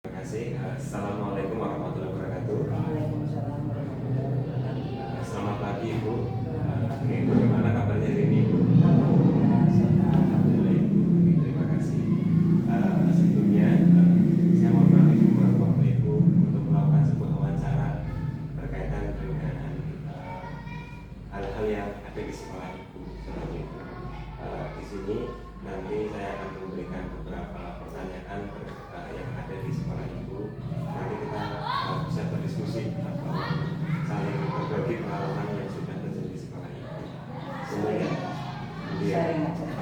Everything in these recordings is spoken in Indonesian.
Terima kasih. Assalamualaikum warahmatullahi wabarakatuh. Waalaikumsalam warahmatullahi wabarakatuh. Selamat pagi Ibu. Oke, bagaimana kabarnya hari ini Ibu? Alhamdulillah sehat. Alhamdulillah Ibu. Oke, terima kasih. Sebelumnya saya mohon maaf Ibu bahwa Ibu untuk melakukan sebuah wawancara berkaitan dengan hal-hal yang ada di sekolah Ibu seperti itu. Di sini nanti saya akan memberikan beberapa pertanyaan yang ada di sekolah Ibu. Nanti kita bisa berdiskusi atau saling berbagi pengalaman yang sudah terjadi di sekolah Ibu. Semuanya.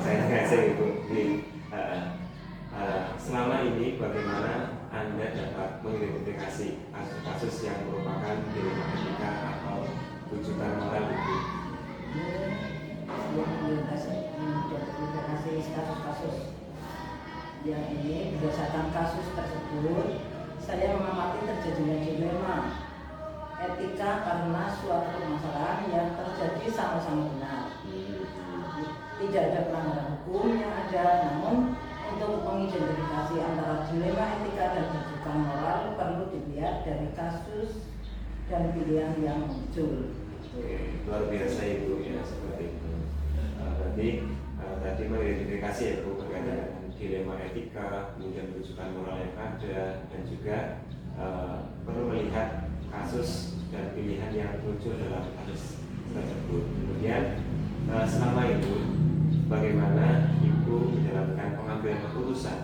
Saya ngajak Ibu. Selama ini bagaimana Anda dapat mengidentifikasi kasus-kasus yang merupakan dilema etika atau rujukan moral Ibu? Identifikasi kasus-kasus yang ini berdasarkan kasus tersebut saya mengamati terjadinya dilema etika karena suatu permasalahan yang terjadi sama-sama benar. Tidak ada pelanggaran hukum yang ada, namun untuk mengidentifikasi antara dilema etika dan rujukan moral perlu dilihat dari kasus dan pilihan yang muncul. Luar biasa Ibu ya, seperti itu. Berarti tadi mengidentifikasi ya Bu berkaitan dengan dilema etika, kemudian rujukan moral yang ada, dan juga perlu melihat kasus dan pilihan yang muncul dalam kasus tersebut. Kemudian selama itu bagaimana Ibu menjalankan pengambilan keputusan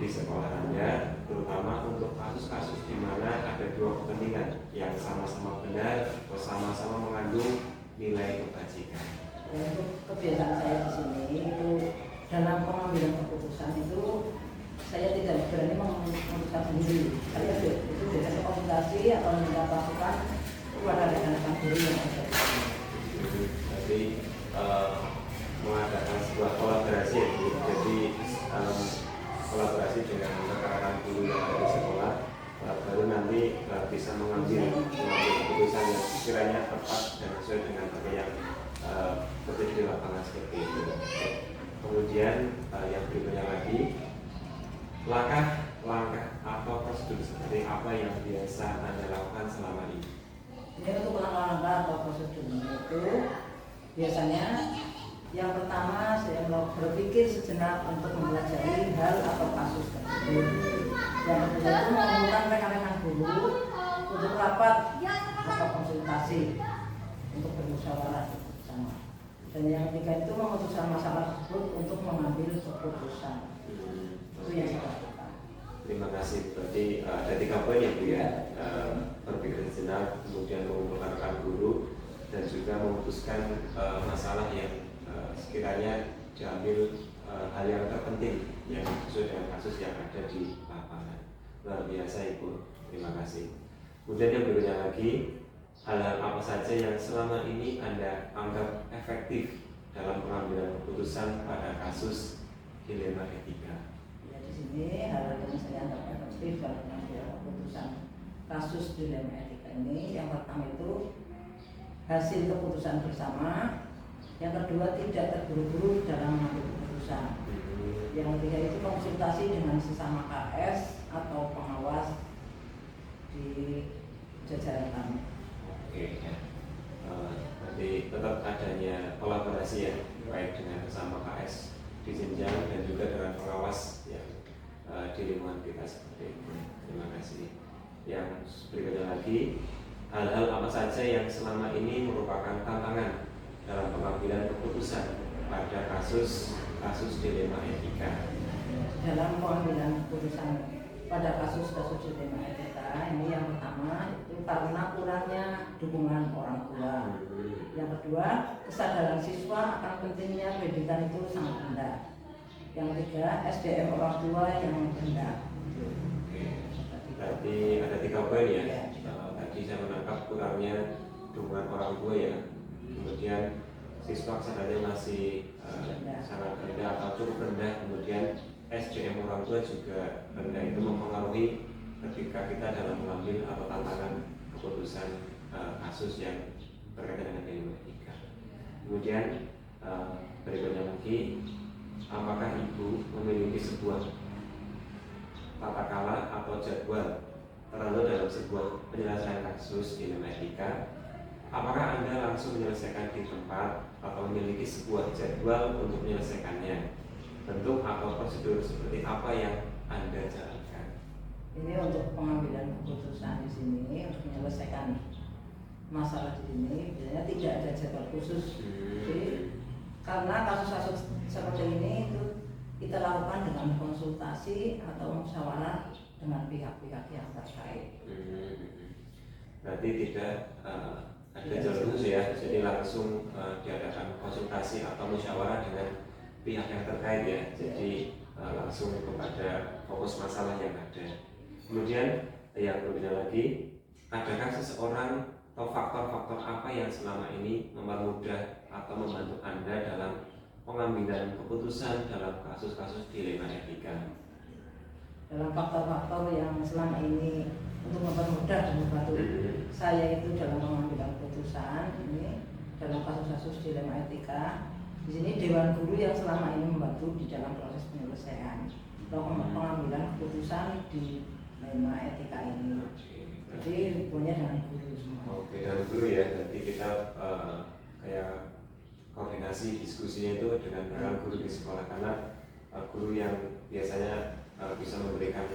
di sekolah Anda, terutama untuk kasus-kasus di mana ada dua kepentingan yang sama-sama benar atau sama-sama mengandung nilai kebajikan. Untuk kebiasaan saya di sini itu dalam pengambilan keputusan itu saya tidak berani memutuskan sendiri. Saya itu biasanya konsultasi atau minta masukan kepada rekan-rekan guru yang ada. Jadi mengadakan sebuah kolaborasi ya Bu. Jadi kolaborasi dengan rekan-rekan guru yang ada di sekolah, baru nanti bisa mengambil keputusan yang sekiranya tepat dan sesuai dengan apa yang terjadi di lapangan seperti itu. Kemudian yang berikutnya lagi, langkah atau prosedur seperti apa yang biasa Anda lakukan selama ini? Ini untuk langkah-langkah atau prosedurnya itu biasanya yang pertama saya berpikir sejenak untuk mempelajari hal atau kasus tersebut. Yang kedua itu mengumpulkan rekan-rekan guru untuk rapat atau konsultasi untuk bermusyawarah bersama. Dan yang ketiga itu memutuskan masalah tersebut untuk mengambil keputusan. Itu yang saya lakukan. Terima kasih. Berarti ada 3 poin ya Bu ya. Berpikir sejenak, kemudian mengumpulkan rekan guru, dan juga memutuskan masalah yang sekiranya diambil hal yang terpenting yang sesuai dengan kasus yang ada di lapangan. Luar biasa Ibu. Terima kasih. Kemudian yang berikutnya lagi, hal-hal apa saja yang selama ini Anda anggap efektif dalam pengambilan keputusan pada kasus dilema etika? Ya, di sini hal yang saya anggap efektif dalam pengambilan keputusan kasus dilema etika ini, yang pertama itu hasil keputusan bersama, yang kedua tidak terburu-buru dalam mengambil keputusan, yang ketiga itu konsultasi dengan sesama KS atau pengawas di jajaran kami. Oke ya. Berarti tetap adanya kolaborasi ya, baik dengan sesama KS di jenjang dan juga dengan pengawas yang di lingkungan kita seperti itu. Terima kasih. Yang berikutnya lagi, hal-hal apa saja yang selama ini merupakan tantangan dalam pengambilan keputusan pada kasus dilema etika? Dalam pengambilan keputusan pada kasus dilema etika ini, yang pertama itu karena kurangnya dukungan orang tua. Yang kedua, kesadaran siswa akan pentingnya pendidikan itu sangat rendah. Yang ketiga, SDM orang tua yang rendah. Oke. Berarti ada 3 poin ya. Tadi saya menangkap kurangnya dukungan orang tua ya. Kemudian siswa kesadanannya masih sangat rendah atau cukup rendah. Kemudian SDM orang tua juga rendah. Itu mempengaruhi ketika kita dalam mengambil atau tantangan keputusan kasus yang berkaitan dengan dilema etika. Kemudian berikutnya lagi, apakah Ibu memiliki sebuah tata cara atau jadwal tertentu dalam sebuah penyelesaian kasus dilema etika? Apakah Anda langsung menyelesaikan di tempat atau memiliki sebuah jadwal untuk menyelesaikannya? Bentuk atau prosedur seperti apa yang Anda jalankan? Ini untuk pengambilan keputusan di sini untuk menyelesaikan masalah di sini biasanya tidak ada jadwal khusus. Jadi karena kasus-kasus seperti ini itu kita lakukan dengan konsultasi atau musyawarah dengan pihak-pihak yang terkait. Berarti tidak ada jalur khusus ya, jadi langsung diadakan konsultasi atau musyawarah dengan pihak yang terkait ya, jadi langsung kepada fokus masalah yang ada. Kemudian yang berbeda lagi, adakah seseorang atau faktor-faktor apa yang selama ini mempermudah atau membantu Anda dalam pengambilan keputusan dalam kasus-kasus dilema etika? Dalam faktor-faktor yang selama ini untuk mempermudah dan membantu saya itu dalam mengambil keputusan ini dalam kasus-kasus dilema etika, di sini Dewan Guru yang selama ini membantu di dalam proses penyelesaian pengambilan keputusan di dilema etika ini. Jadi punya dengan guru semua. Oke, dengan guru ya. Nanti kita kayak koordinasi diskusinya itu dengan guru di sekolah, karena guru yang biasanya bisa memberikan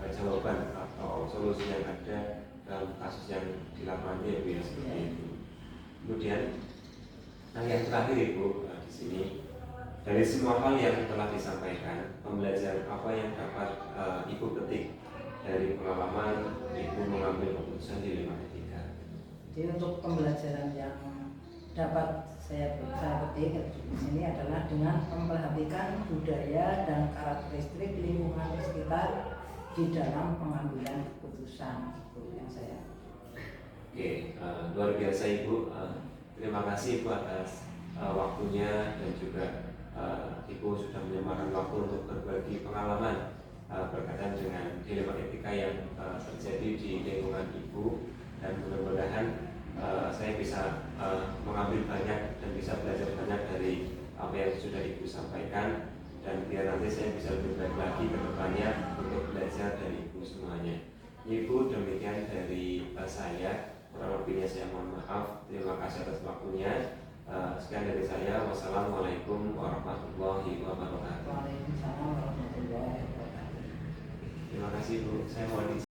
jawaban atau solusi yang ada dalam kasus yang di lapangannya Ibu ya, seperti itu. Kemudian yang terakhir Ibu di sini, dari semua hal yang telah disampaikan, pembelajaran apa yang dapat Ibu petik dari pengalaman Ibu mengambil keputusan dilema etika? Jadi untuk pembelajaran yang dapat saya petik di sini adalah dengan memperhatikan budaya dan karakteristik lingkungan sekitar di dalam pengambilan keputusan yang saya. Oke, luar biasa Ibu. Terima kasih Ibu atas waktunya, dan juga Ibu sudah menyempatkan waktu untuk berbagi pengalaman berkaitan dengan dilema etika yang terjadi di lingkungan Ibu, dan mudah-mudahan saya bisa mengambil banyak dan bisa belajar banyak dari apa yang sudah Ibu sampaikan, dan biar nanti saya bisa lebih baik lagi ke depannya untuk belajar dari Ibu semuanya. Ibu, demikian dari saya, kurang lebihnya saya mohon maaf. Terima kasih atas waktunya. Sekian dari saya. Wassalamualaikum warahmatullahi wabarakatuh. Waalaikumsalam warahmatullahi wabarakatuh. Terima kasih Bu. Saya mohon izin.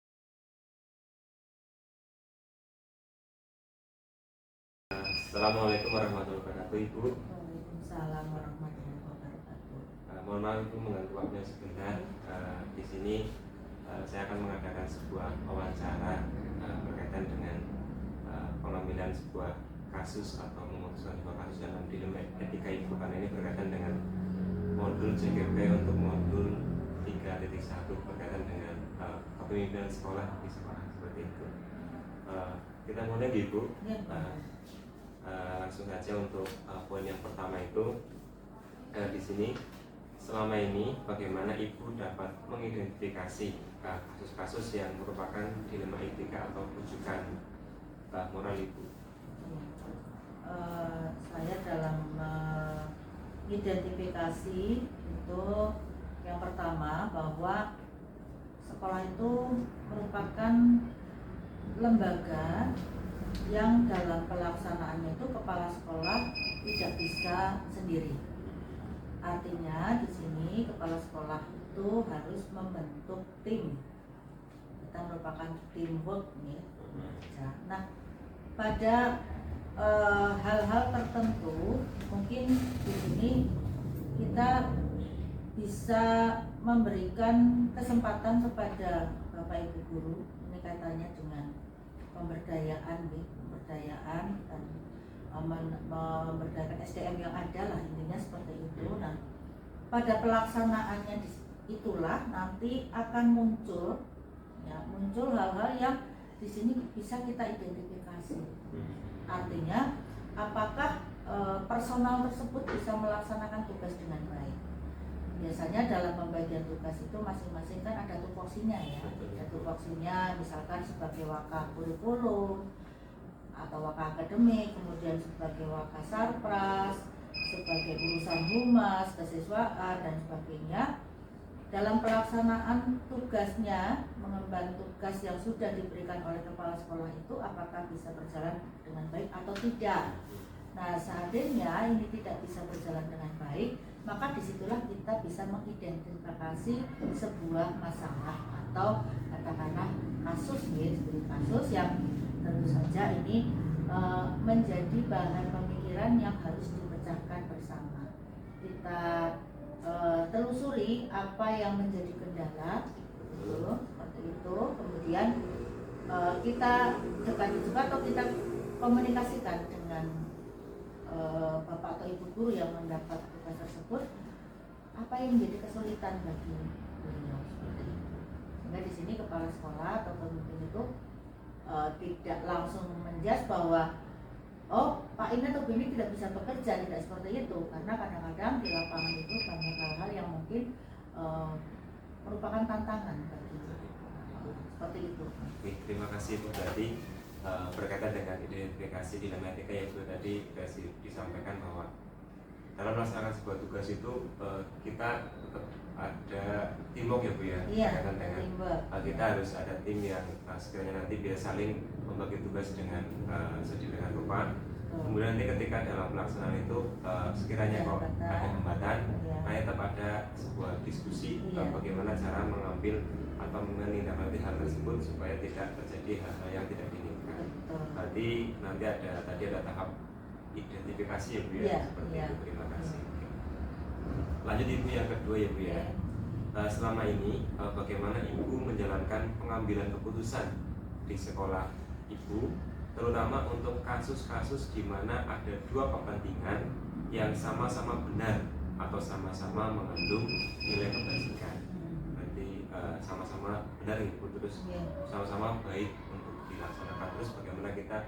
Assalamualaikum warahmatullahi wabarakatuh Ibu. Waalaikumsalam warahmatullahi wabarakatuh. Mohon maaf Ibu mengganggu waktunya sebentar. Di sini saya akan mengadakan sebuah wawancara berkaitan dengan pengambilan sebuah kasus atau memutuskan sebuah kasus dalam dilema etika Ibu, karena ini berkaitan dengan modul CGP untuk modul 3.1 berkaitan dengan kepemimpinan sekolah di sekolah, seperti itu. Kita mulai Ibu. Langsung saja untuk poin yang pertama itu, di sini selama ini bagaimana Ibu dapat mengidentifikasi kasus-kasus yang merupakan dilema etika atau rujukan moral Ibu? Saya dalam mengidentifikasi itu, yang pertama bahwa sekolah itu merupakan lembaga yang dalam pelaksanaannya itu kepala sekolah tidak bisa sendiri. Artinya di sini kepala sekolah itu harus membentuk tim. Kita merupakan teamwork nih. Nah, pada hal-hal tertentu mungkin di sini kita bisa memberikan kesempatan kepada Bapak Ibu guru, ini kaitannya dengan pemberdayaan dan memberdayakan SDM yang ada lah, intinya seperti itu. Nah, pada pelaksanaannya itulah nanti akan muncul hal-hal yang di sini bisa kita identifikasi. Artinya apakah personal tersebut bisa melaksanakan tugas dengan baik. Biasanya dalam pembagian tugas itu masing-masing kan ada tupoksinya ya. Ada tupoksinya misalkan sebagai waka kurikulum atau waka akademik, kemudian sebagai waka sarpras, sebagai urusan humas, kesiswaan dan sebagainya. dalam pelaksanaan tugasnya, mengemban tugas yang sudah diberikan oleh kepala sekolah itu apakah bisa berjalan dengan baik atau tidak. Nah, seandainya ini tidak bisa berjalan dengan baik, maka disitulah kita bisa mengidentifikasi sebuah masalah atau katakanlah kasus yang tentu saja ini menjadi bahan pemikiran yang harus dipecahkan bersama. Kita telusuri apa yang menjadi kendala, seperti itu. Kemudian kita dekati juga atau kita komunikasikan dengan bapak atau ibu guru yang mendapat tugas tersebut, apa yang menjadi kesulitan bagi beliau, seperti itu. Sehingga di sini kepala sekolah atau pemimpin itu tidak langsung menjudge bahwa oh, Pak ini atau Bu ini tidak bisa bekerja, tidak seperti itu, karena kadang-kadang di lapangan itu banyak hal-hal yang mungkin merupakan tantangan bagi seperti itu. Oke, terima kasih Bu. Berarti berkaitan dengan identifikasi dilematika yang Bu tadi disampaikan bahwa dalam melaksanakan sebuah tugas itu kita tetap ada teamwork ya Bu ya. Iya, berkaitan dengan kita harus ada tim yang sekiranya nanti bisa saling membagi tugas dengan sedemikian rupa. Kemudian nanti ketika dalam pelaksanaan itu sekiranya kok ada hambatan, nah tetap ada sebuah diskusi bagaimana cara mengambil atau menindaklanjuti hal tersebut supaya tidak terjadi hal-hal yang tidak diinginkan. Berarti nanti tadi ada tahap identifikasi ya Bu ya, seperti itu. Terima kasih. Lanjut Ibu yang kedua ya Bu ya. Selama ini bagaimana Ibu menjalankan pengambilan keputusan di sekolah Ibu, terutama untuk kasus-kasus di mana ada dua kepentingan yang sama-sama benar atau sama-sama mengandung nilai kebajikan. Berarti sama-sama benar Ibu, terus sama-sama baik untuk dilaksanakan. Terus bagaimana kita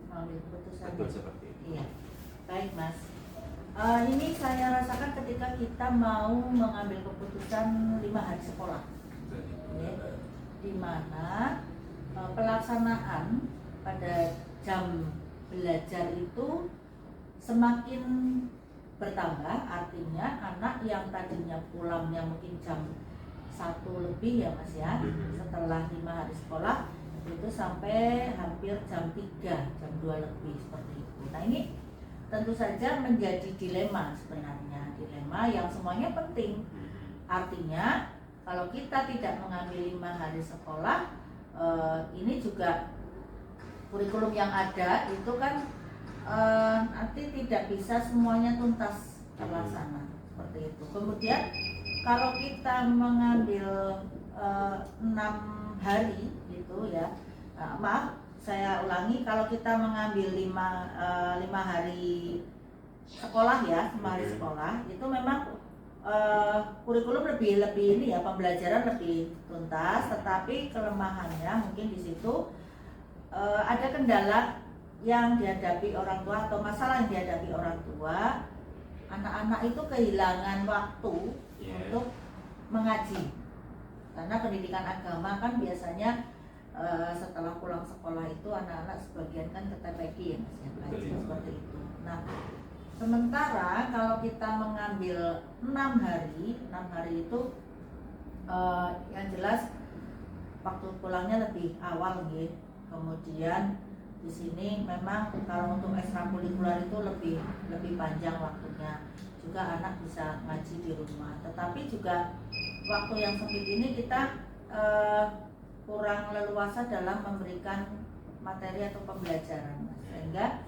mengambil keputusan. betul seperti itu. Iya, baik Mas. Ini saya rasakan ketika kita mau mengambil keputusan 5 hari sekolah, di mana pelaksanaan pada jam belajar itu semakin bertambah. Artinya anak yang tadinya pulangnya mungkin jam 1 lebih ya Mas ya, setelah 5 hari sekolah itu sampai hampir jam 3, jam 2 lebih, seperti itu. Nah, ini tentu saja menjadi dilema sebenarnya, dilema yang semuanya penting. Artinya kalau kita tidak mengambil 5 hari sekolah, ini juga kurikulum yang ada itu kan nanti tidak bisa semuanya tuntas terlaksana, seperti itu. Kemudian kalau kita mengambil 6 hari gitu ya, maaf saya ulangi, kalau kita mengambil 5 hari sekolah ya, 5 hari sekolah itu memang kurikulum lebih ini ya, pembelajaran lebih tuntas, tetapi kelemahannya mungkin di situ ada kendala yang dihadapi orang tua atau masalah yang dihadapi orang tua. Anak-anak itu kehilangan waktu untuk mengaji, karena pendidikan agama kan biasanya setelah pulang sekolah itu anak-anak sebagian kan ke TPQ ya Mas ya, ngaji seperti itu. Nah, sementara kalau kita mengambil 6 hari itu yang jelas waktu pulangnya lebih awal gitu. Kemudian di sini memang kalau untuk ekstrakurikuler itu lebih panjang waktunya. Juga anak bisa ngaji di rumah. Tetapi juga waktu yang sempit ini kita kurang leluasa dalam memberikan materi atau pembelajaran, sehingga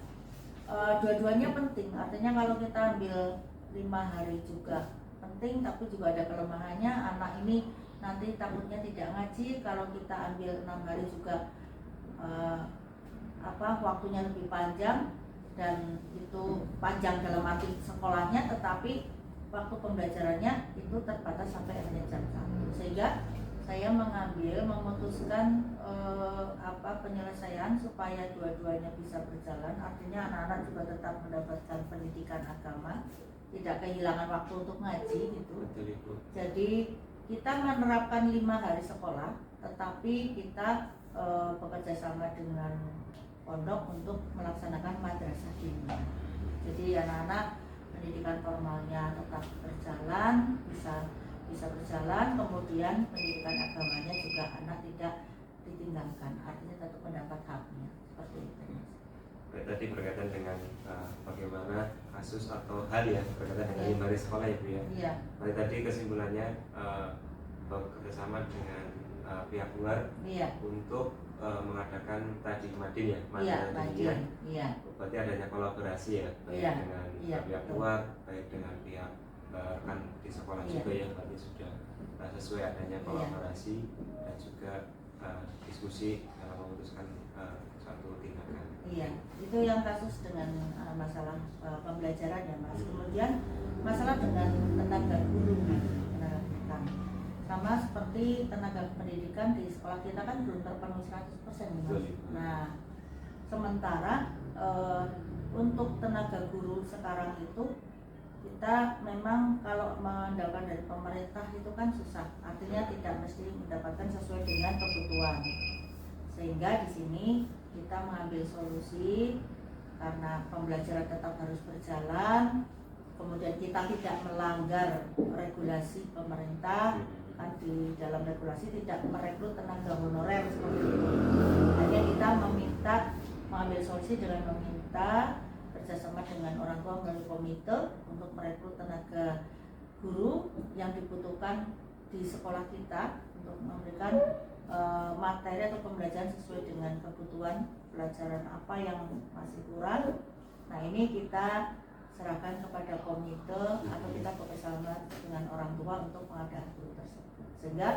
dua-duanya penting. Artinya kalau kita ambil 5 hari juga penting, tapi juga ada kelemahannya. Anak ini nanti takutnya tidak ngaji. Kalau kita ambil 6 hari juga waktunya lebih panjang, dan itu panjang dalam arti sekolahnya, tetapi waktu pembelajarannya itu terbatas sampai hanya jam 1, sehingga saya memutuskan penyelesaian supaya dua-duanya bisa berjalan. Artinya anak-anak juga tetap mendapatkan pendidikan agama, tidak kehilangan waktu untuk ngaji gitu. Jadi kita menerapkan 5 hari sekolah, tetapi kita bekerja sama dengan pondok untuk melaksanakan madrasah diniyah. Jadi anak-anak pendidikan formalnya tetap berjalan, bisa berjalan, kemudian pendidikan agamanya juga anak tidak ditinggalkan, artinya tetap mendapat haknya, seperti itu. Tadi berkaitan dengan bagaimana kasus atau hal yang berkaitan dengan Iya. 5 hari sekolah ya Bu ya. Iya, Tadi kesimpulannya bekerjasama dengan pihak luar iya, untuk mengadakan tadi Madin ya, iya, Madin ya. iya, Berarti adanya kolaborasi ya, baik Iya, dengan iya, pihak betul. luar, baik dengan pihak rekan di sekolah Iya. juga ya, berarti sudah sesuai adanya Iya. kolaborasi dan juga diskusi dalam memutuskan suatu tindakan. iya. Itu yang kasus dengan masalah pembelajaran ya Mas. Kemudian masalah dengan tenaga guru, tenaga pendidikan. Sama seperti tenaga pendidikan di sekolah kita kan belum terpenuhi 100% nih, Mas. Betul. Nah, sementara untuk tenaga guru sekarang itu kita memang kalau mendapatkan dari pemerintah itu kan susah, artinya tidak mesti mendapatkan sesuai dengan kebutuhan. Sehingga di sini kita mengambil solusi karena pembelajaran tetap harus berjalan, kemudian kita tidak melanggar regulasi pemerintah, kan di dalam regulasi tidak merekrut tenaga honorer seperti itu. Hanya kita mengambil solusi dengan meminta kerjasama dengan orang tua melalui komite untuk merekrut tenaga guru yang dibutuhkan di sekolah kita untuk memberikan materi atau pembelajaran sesuai dengan kebutuhan pelajaran apa yang masih kurang. Nah, ini kita serahkan kepada komite atau kita bekerjasama dengan orang tua untuk pengadaan guru tersebut, sehingga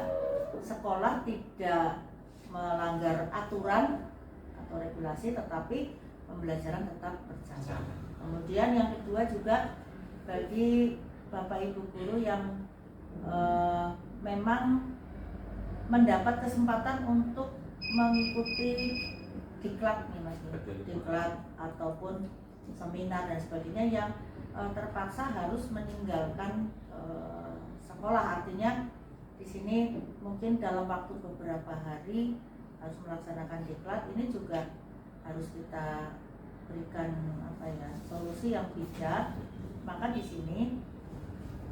sekolah tidak melanggar aturan atau regulasi, tetapi pembelajaran tetap berjalan. Kemudian yang kedua juga bagi Bapak Ibu guru yang memang mendapat kesempatan untuk mengikuti diklat nih Mas, diklat ataupun seminar dan sebagainya yang terpaksa harus meninggalkan sekolah, artinya di sini mungkin dalam waktu beberapa hari harus melaksanakan diklat, ini juga harus kita berikan solusi yang bijak. Maka di sini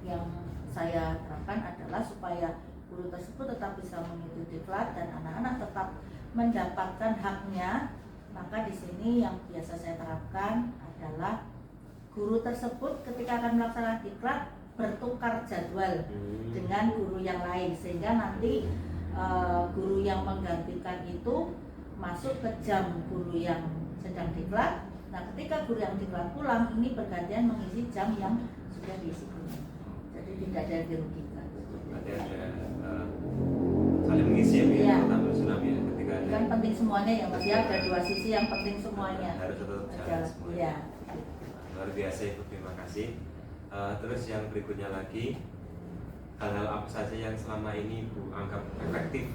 yang saya terapkan adalah supaya guru tersebut tetap bisa mengikuti diklat dan anak-anak tetap mendapatkan haknya. Maka di sini yang biasa saya terapkan adalah guru tersebut ketika akan melaksanakan diklat bertukar jadwal dengan guru yang lain, sehingga nanti guru yang menggantikan itu masuk ke jam guru yang sedang diklat. Nah, ketika guru yang diklat pulang, ini bergantian mengisi jam yang sudah diisi guru. Jadi tidak ada yang dirugikan. Berarti ada saling mengisi ya, Iya. pertama senam ya, ketika ada Kan penting semuanya ya Mas ya, ada dua sisi yang penting semuanya. harus tetap jalan Ada, semuanya. iya. Luar biasa Ibu, terima kasih. Terus yang berikutnya lagi, hal-hal apa saja yang selama ini Ibu anggap efektif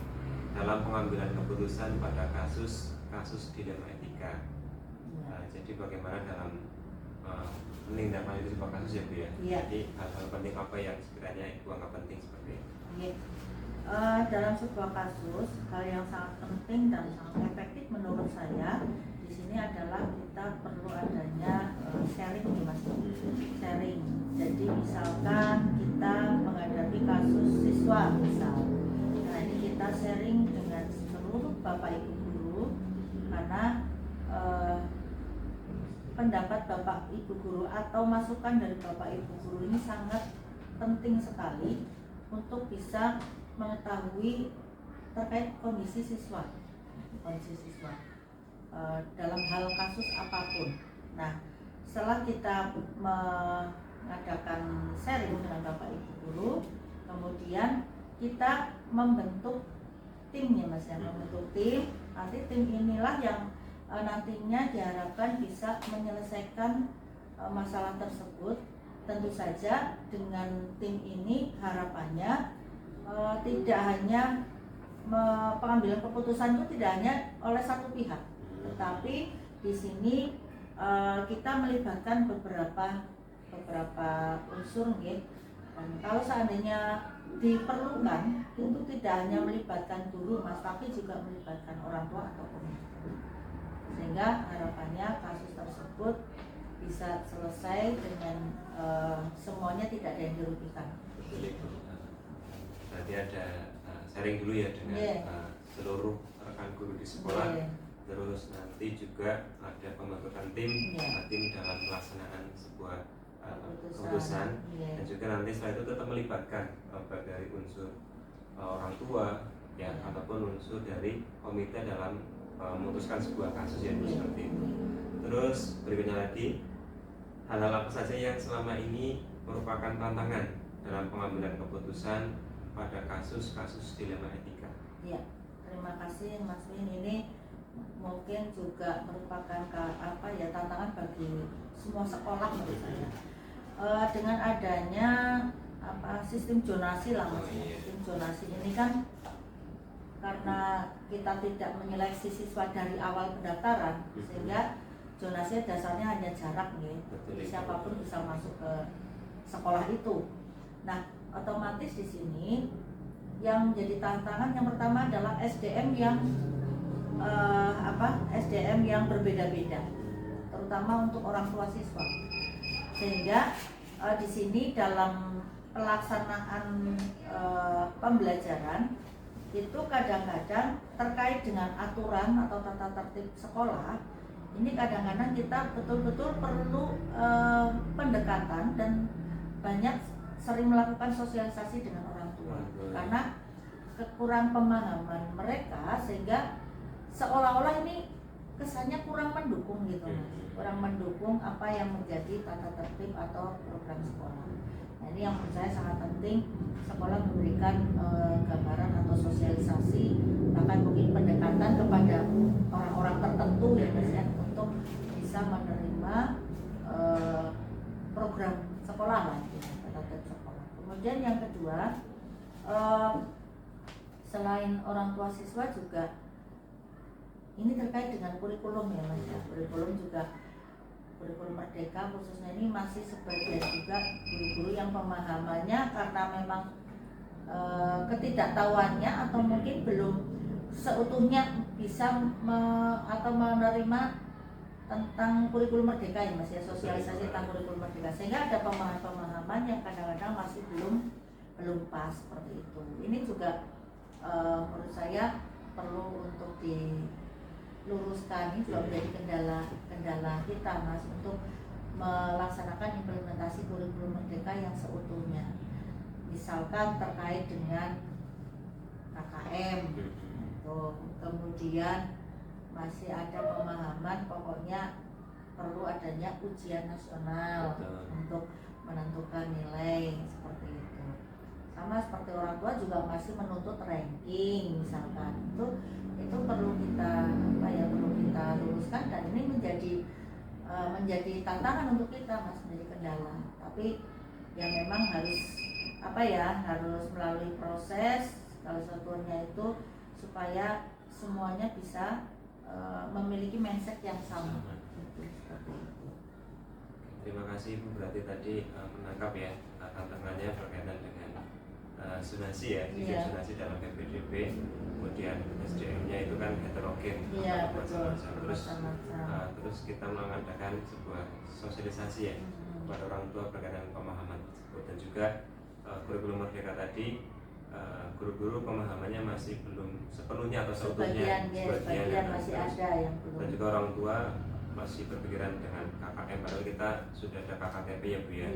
dalam pengambilan keputusan pada kasus dilema etika. Jadi bagaimana dalam menindak lanjuti sebuah kasus ya Bu ya. Iya. Jadi hal-hal penting apa yang sekiranya Ibu anggap penting seperti itu? Iya. Dalam sebuah kasus, hal yang sangat penting dan sangat efektif menurut saya di sini adalah kita perlu adanya sharing nih Mas. Sharing. Jadi misalkan kita menghadapi kasus siswa misal, nah ini kita sharing dengan seluruh Bapak Ibu guru, karena pendapat Bapak Ibu guru atau masukan dari Bapak Ibu guru ini sangat penting sekali untuk bisa mengetahui terkait kondisi siswa dalam hal kasus apapun. Nah, setelah kita mengadakan sharing dengan Bapak Ibu guru, kemudian kita membentuk tim ya Mas ya, membentuk tim. Nanti tim inilah yang nantinya diharapkan bisa menyelesaikan masalah tersebut. Tentu saja dengan tim ini harapannya tidak hanya pengambilan keputusan itu tidak hanya oleh satu pihak, tetapi di sini kita melibatkan beberapa unsur nih. Dan kalau seandainya diperlukan, itu tidak hanya melibatkan guru Mas, tapi juga melibatkan orang tua atau komunitas, sehingga harapannya kasus tersebut bisa selesai dengan semuanya tidak ada yang dirugikan. Betul Ibu. Berarti ada sharing dulu ya dengan seluruh rekan guru di sekolah. Terus nanti juga ada pembentukan tim dalam pelaksanaan sebuah keputusan. Dan juga nanti setelah itu tetap melibatkan baik dari unsur orang tua ya ataupun unsur dari komite dalam memutuskan sebuah kasus yang seperti itu. Terus berikutnya lagi, hal-hal apa saja yang selama ini merupakan tantangan dalam pengambilan keputusan pada kasus-kasus dilema etika? Ya, terima kasih Mas Win. Ini mungkin juga merupakan tantangan bagi semua sekolah menurut saya. Dengan adanya sistem zonasi lah Mas. Sistem zonasi ini kan karena kita tidak menyeleksi siswa dari awal pendaftaran, sehingga zonasi dasarnya hanya jarak nih. Jadi siapapun bisa masuk ke sekolah itu. Nah, otomatis di sini yang menjadi tantangan yang pertama adalah SDM yang berbeda-beda, terutama untuk orang tua siswa. Sehingga di sini dalam pelaksanaan pembelajaran itu kadang-kadang terkait dengan aturan atau tata tertib sekolah, ini kadang-kadang kita betul-betul perlu pendekatan dan banyak sering melakukan sosialisasi dengan orang tua karena kekurang pemahaman mereka, sehingga seolah-olah ini kesannya kurang mendukung gitu Mas, kurang mendukung apa yang menjadi tata tertib atau program sekolah. Nah, ini yang menurut saya sangat penting sekolah memberikan gambaran atau sosialisasi, bahkan mungkin pendekatan kepada orang-orang tertentu ya Mas ya, untuk bisa menerima program sekolah lah, tata tertib sekolah. Kemudian yang kedua, selain orang tua siswa juga ini terkait dengan kurikulum ya Mas ya. Kurikulum juga, kurikulum Merdeka khususnya ini masih sebagian juga guru-guru yang pemahamannya karena memang ketidaktahuannya atau mungkin belum seutuhnya bisa atau menerima tentang kurikulum Merdeka ya Mas ya, sosialisasi tentang kurikulum Merdeka, sehingga ada pemahaman-pemahaman yang kadang-kadang masih belum pas seperti itu. Ini juga menurut saya perlu untuk diluruskan, ini juga menjadi kendala kita Mas untuk melaksanakan implementasi kurikulum Merdeka yang seutuhnya. Misalkan terkait dengan KKM, kemudian masih ada pemahaman pokoknya perlu adanya ujian nasional untuk menentukan nilai seperti itu. Sama seperti orang tua juga masih menuntut ranking misalkan, itu perlu kita perlu kita luruskan, dan ini menjadi tantangan untuk kita Mas, menjadi kendala. Tapi ya memang harus melalui proses salah satunya itu supaya semuanya bisa memiliki mindset yang sama. Terima kasih Bu, berarti tadi menangkap ya tantangannya berkaitan dengan zonasi ya, zonasi dalam PPDB, kemudian SDM-nya itu kan heterogen, terus kita mengadakan sebuah sosialisasi ya kepada orang tua berkaitan pemahaman tersebut, dan juga kurikulum Merdeka tadi guru-guru pemahamannya masih belum sepenuhnya atau seutuhnya, sebagian masih ada yang belum, dan juga orang tua masih berpikiran dengan KKM, padahal kita sudah ada KKTP ya Bu ya,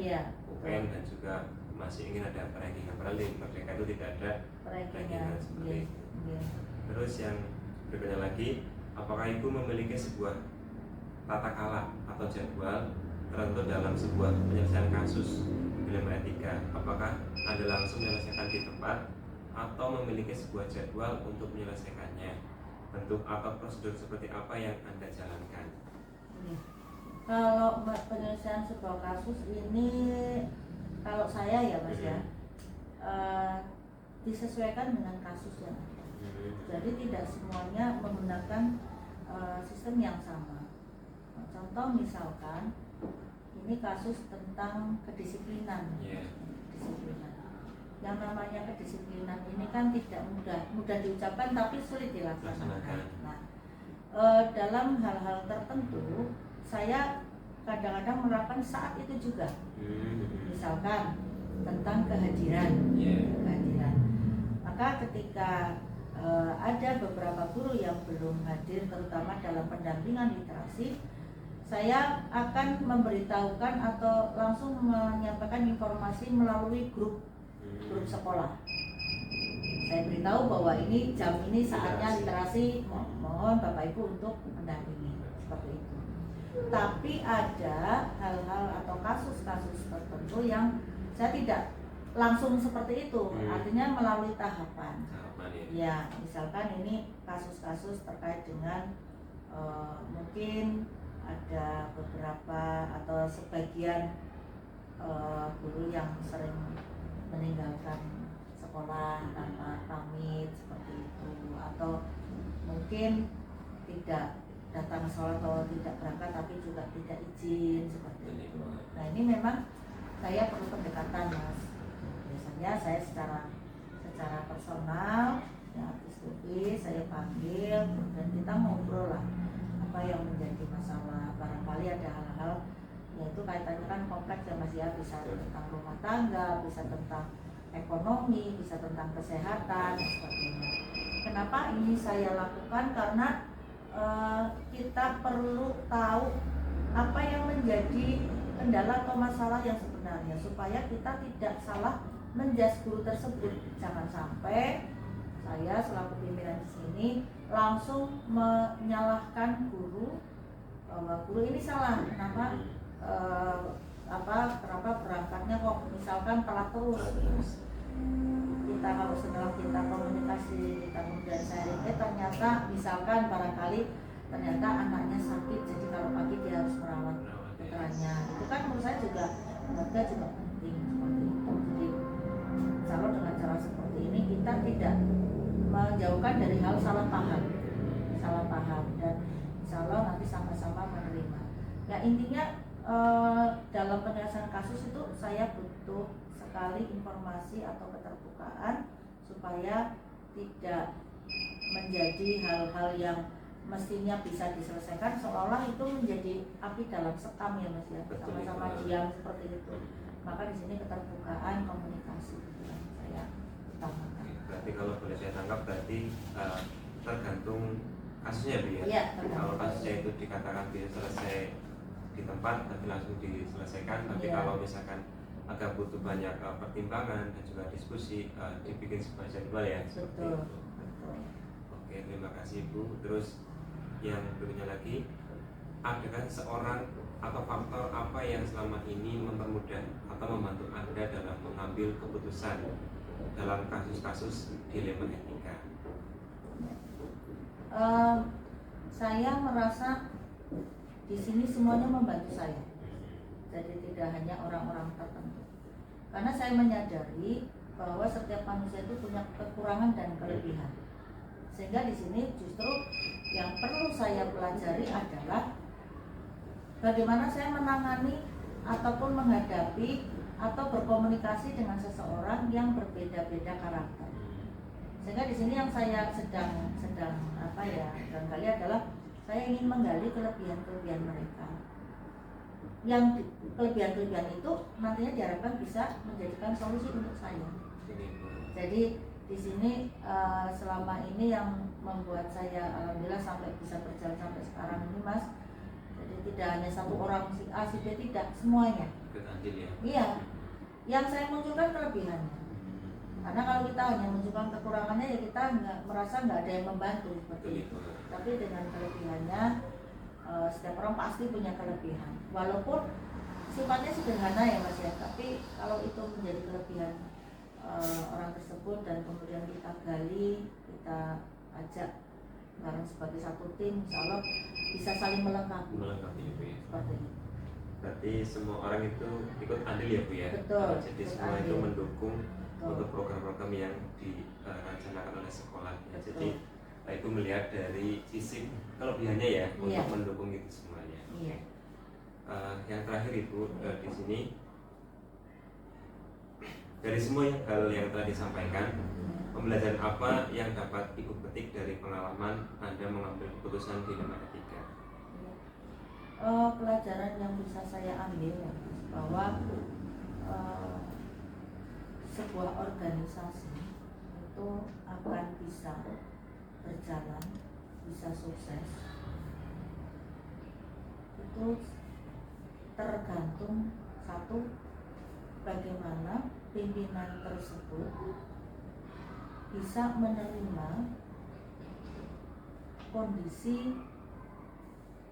UN, dan juga masih ingin ada ranking, padahal di Merdeka itu tidak ada rankingan seperti itu. Terus yang berikutnya lagi, apakah Ibu memiliki sebuah tata kala atau jadwal tertentu dalam sebuah penyelesaian kasus dilema etika? Apakah Anda langsung menyelesaikan di tempat atau memiliki sebuah jadwal untuk menyelesaikannya? Bentuk atau prosedur seperti apa yang Anda jalankan? Kalau penyelesaian sebuah kasus ini, kalau saya ya Mas ya, disesuaikan dengan kasus yang ada. Jadi tidak semuanya menggunakan sistem yang sama. Contoh misalkan ini kasus tentang kedisiplinan. Kedisiplinan. Yang namanya kedisiplinan ini kan tidak mudah diucapkan tapi sulit dilaksanakan. Nah, dalam hal-hal tertentu saya kadang-kadang menerapkan saat itu juga. Misalkan tentang kehadiran, kehadiran. Maka ketika ada beberapa guru yang belum hadir, terutama dalam pendampingan literasi, saya akan memberitahukan atau langsung menyampaikan informasi melalui grup sekolah. Saya beritahu bahwa ini jam ini saatnya literasi, mohon Bapak Ibu untuk mendampingi, seperti itu. Tapi ada hal-hal atau kasus-kasus tertentu yang saya tidak langsung seperti itu, artinya melalui tahapan. Ya, misalkan ini kasus-kasus terkait dengan mungkin ada beberapa atau sebagian guru yang sering meninggalkan sekolah tanpa pamit seperti itu, atau mungkin tidak datang sekolah atau tidak berangkat tapi juga tidak izin seperti itu. Nah, ini memang saya perlu pendekatan, Mas. Biasanya saya secara personal ya, face-to-face saya panggil dan kita ngobrol lah apa yang menjadi masalah. Barangkali ada hal-hal yaitu kaitannya kan kompleks ya Mas ya, bisa tentang rumah tangga, bisa tentang ekonomi, bisa tentang kesehatan dan sebagainya. Kenapa ini saya lakukan? Karena kita perlu tahu apa yang menjadi kendala atau masalah yang sebenarnya, supaya kita tidak salah menjudge guru tersebut. Jangan sampai saya selaku pimpinan di sini langsung menyalahkan guru bahwa guru ini salah, kenapa kenapa berangkatnya kok misalkan telat terus. Kita kalau setelah kita komunikasi, kita kemudian sharing, ternyata misalkan barangkali ternyata anaknya sakit, jadi kalau pagi dia harus merawat putranya. Itu kan menurut saya juga keluarga juga penting seperti itu. Jadi kalau dengan cara seperti ini kita tidak menjauhkan dari hal salah paham dan insya Allah nanti sama-sama menerima. Ya intinya dalam penyelesaian kasus itu saya butuh sekali informasi atau keterbukaan supaya tidak menjadi hal-hal yang mestinya bisa diselesaikan seolah-olah itu menjadi api dalam sekam ya Mas ya, sama-sama diam seperti itu. Maka di sini keterbukaan komunikasi yang saya utamakan. Berarti kalau boleh saya tangkap berarti tergantung kasusnya Bu ya. Iya, kalau kasusnya itu dikatakan bisa selesai di tempat nanti langsung diselesaikan, tapi kalau misalkan agak butuh banyak pertimbangan dan juga diskusi, dibikin sebuah jadwal ya. Betul. Oke, terima kasih Bu. Terus yang berikutnya lagi, adakah seorang atau faktor apa yang selama ini mempermudah atau membantu Anda dalam mengambil keputusan dalam kasus-kasus dilema etika? Saya merasa di sini semuanya membantu saya. Jadi tidak hanya orang-orang tertentu. Karena saya menyadari bahwa setiap manusia itu punya kekurangan dan kelebihan. Sehingga di sini justru yang perlu saya pelajari adalah bagaimana saya menangani ataupun menghadapi atau berkomunikasi dengan seseorang yang berbeda-beda karakter. Sehingga di sini yang saya sedang barangkali adalah saya ingin menggali kelebihan-kelebihan mereka. Yang kelebihan-kelebihan itu nantinya diharapkan bisa menjadikan solusi untuk saya. Jadi di sini selama ini yang membuat saya alhamdulillah sampai bisa berjalan sampai sekarang ini Mas. Jadi tidak hanya satu orang si A si B, tidak, semuanya. Iya. Yang saya munculkan kelebihannya. Karena kalau kita hanya munculkan kekurangannya ya kita merasa nggak ada yang membantu seperti itu. Tapi dengan kelebihannya setiap orang pasti punya kelebihan. Walaupun sifatnya sederhana ya Mas ya, tapi kalau itu menjadi kelebihan orang tersebut dan kemudian kita gali, kita ajak bareng sebagai satu tim, insya Allah bisa saling melengkapi itu ya. Seperti itu. Berarti semua orang itu ikut andil ya Bu ya. Betul. Jadi semua itu mendukung untuk program-program yang direncanakan oleh sekolah. Ya, jadi itu melihat dari sisi kelebihannya ya untuk mendukung itu semuanya. Iya. Yang terakhir Ibu di sini dari semua hal yang telah disampaikan, pembelajaran apa yang dapat Ibu petik dari pengalaman Anda mengambil keputusan dilema etika? pelajaran yang bisa saya ambil ya, bahwa sebuah organisasi itu akan bisa berjalan, bisa sukses, itu tergantung satu, bagaimana pimpinan tersebut bisa menerima kondisi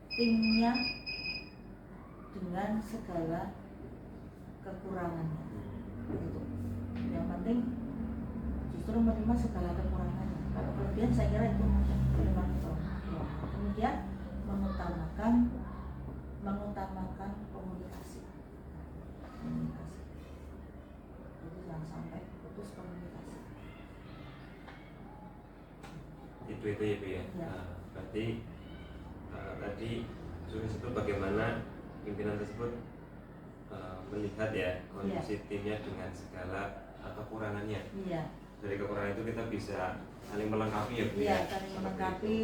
timnya dengan segala kekurangannya. Itu yang penting, justru menerima segala kekurangannya. Kalau kelebihan saya kira itu menerima kekurangan. Kemudian mengutamakan komunikasi. Jadi jangan sampai putus komunikasi. Itu ya Bu ya. Ya. Berarti tadi itu bagaimana pimpinan tersebut melihat ya kondisi timnya dengan segala kekurangannya. Iya. Dari kekurangan itu kita bisa saling melengkapi ya Bu Iya, ya. saling melengkapi,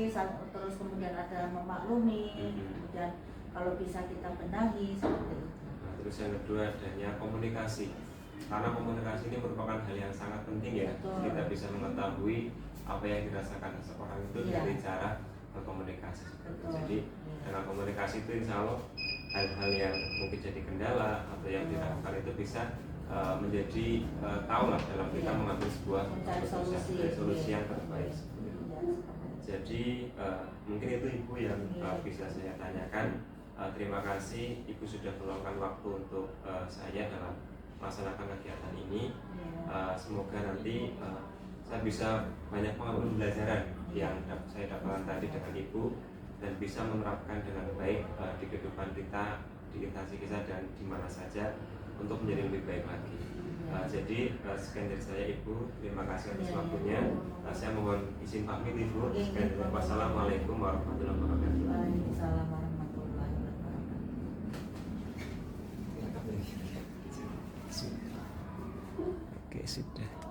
terus kemudian ada memaklumi, kemudian kalau bisa kita benahi seperti itu. Nah, terus yang kedua adanya komunikasi. Karena komunikasi ini merupakan hal yang sangat penting ya. Betul. Kita bisa mengetahui apa yang dirasakan seseorang itu Iya. dari cara berkomunikasi. Betul. Jadi dengan komunikasi itu insya Allah hal-hal yang mungkin jadi kendala atau yang dilakukan itu bisa menjadi tahu lah dalam kita Iya. mengambil sebuah Mencari solusi. solusi yang Iya. terbaik. Iya. Jadi mungkin itu Ibu yang bisa saya tanyakan. Terima kasih Ibu sudah meluangkan waktu untuk saya dalam melaksanakan kegiatan ini. Semoga nanti saya bisa banyak mengambil pelajaran yang saya dapatkan tadi dengan Ibu dan bisa menerapkan dengan baik di kehidupan kita, di instansi kita dan di mana saja untuk menjadi lebih baik lagi. Jadi sekian dari saya Ibu, terima kasih atas waktunya. Saya mohon izin pamit Ibu. Sekian dari saya. Wassalamualaikum warahmatullahi wabarakatuh. Waalaikumsalam warahmatullahi wabarakatuh. Oke, sudah.